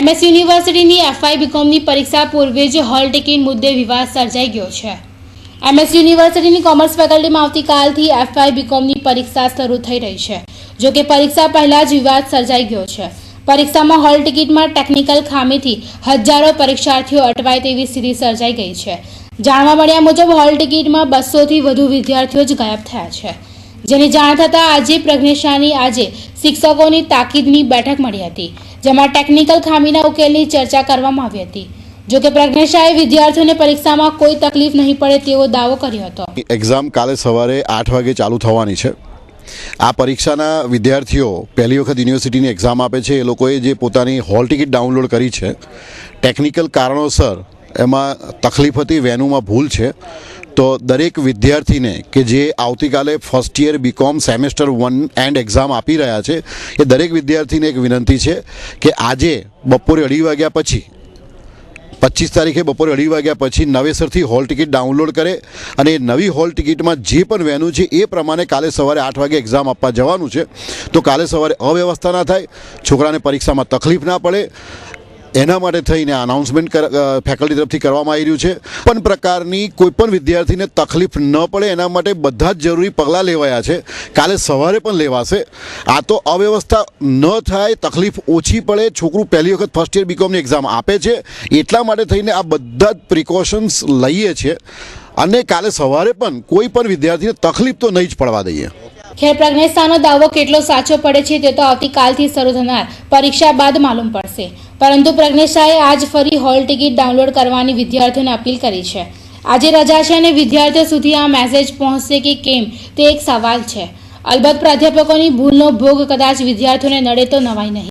MS યુનિવર્સિટીની FY બીકોમની પરીક્ષા પૂર્વે જ હોલ ટિકિટ મુદ્દે વિવાદ સર્જાઈ ગયો છે। MS યુનિવર્સિટીની કોમર્સ ફેકલ્ટીમાં આવતીકાલથી FY બીકોમની પરીક્ષા શરૂ થઈ રહી છે। જો કે પરીક્ષા પહેલા જ વિવાદ સર્જાઈ ગયો છે। પરીક્ષામાં હોલ ટિકિટમાં ટેકનિકલ ખામીથી હજારો પરીક્ષાર્થીઓ અટવાય તેવી સ્થિતિ સર્જાઈ ગઈ છે। જાણવા મળ્યા મુજબ હોલ ટિકિટમાં 200થી વધુ વિદ્યાર્થીઓ જ ગાયબ થયા છે, જેની જાણ થતાં આજે પ્રજ્ઞેશાની શિક્ષકોની તાકીદની બેઠક મળી હતી, જેમાં ટેકનિકલ ખામીના ઉકેલની ચર્ચા કરવામાં આવી હતી। જો કે પ્રજ્ઞેશાએ વિદ્યાર્થીઓને પરીક્ષામાં કોઈ તકલીફ નહીં પડે તેવો દાવો કર્યો હતો। એક્ઝામ કાલે સવારે 8 વાગે ચાલુ થવાની છે। આ પરીક્ષાના વિદ્યાર્થીઓ પહેલી વખત યુનિવર્સિટીની એક્ઝામ આપે છે। એ લોકોએ જે પોતાની હોલ ટિકિટ ડાઉનલોડ કરી છે, ટેકનિકલ કારણોસર એમાં તકલીફ હતી, વેન્યુમાં ભૂલ છે, તો દરેક વિદ્યાર્થીને કે જે આવતીકાલે first year BCom semester 1 end exam આપી રહ્યા છે, એ દરેક વિદ્યાર્થીને એક વિનંતી છે કે આજે બપોરે 2:30 વાગ્યા પછી 25 તારીખે બપોરે 2:30 વાગ્યા પછી નવેસરથી હોલ ટિકિટ ડાઉનલોડ કરે અને એ નવી હોલ ટિકિટમાં જે પણ વેન્યુ છે એ પ્રમાણે કાલે સવારે 8 વાગે એક્ઝામ આપવા જવાનું છે। તો કાલે સવારે અવ્યવસ્થા ના થાય, છોકરાને પરીક્ષામાં તકલીફ ના પડે, એના માટે થઈને અનાઉન્સમેન્ટ ફેકલ્ટી તરફથી કરવામાં આવી રહ્યું છે। પણ પ્રકારની કોઈપણ વિદ્યાર્થીને તકલીફ ન પડે એના માટે બધા જ જરૂરી પગલાં લેવાયા છે। કાલે સવારે પણ લેવાશે। આ તો અવ્યવસ્થા ન થાય, તકલીફ ઓછી પડે, છોકરું પહેલી વખત ફર્સ્ટ યર બીકોમની એક્ઝામ આપે છે એટલા માટે થઈને આ બધા જ પ્રિકોશન્સ લઈએ છીએ અને કાલે સવારે પણ કોઈ પણ વિદ્યાર્થીને તકલીફ તો નહીં જ પડવા દઈએ। ખેર પ્રજ્ઞેશાનો દાવો કેટલો સાચો પડે છે તે તો આવતીકાલથી શરૂ થનાર પરીક્ષા બાદ માલુમ પડશે, પરંતુ પ્રજ્ઞેશાએ આજ ફરી હોલ ટિકિટ ડાઉનલોડ કરવાની વિદ્યાર્થીઓને અપીલ કરી છે। આજે રજા છે અને વિદ્યાર્થીઓ સુધી આ મેસેજ પહોંચશે કે કેમ તે એક સવાલ છે। અલબત્ત પ્રાધ્યાપકોની ભૂલનો ભોગ કદાચ વિદ્યાર્થીઓને નડે તો નવાઈ નહીં।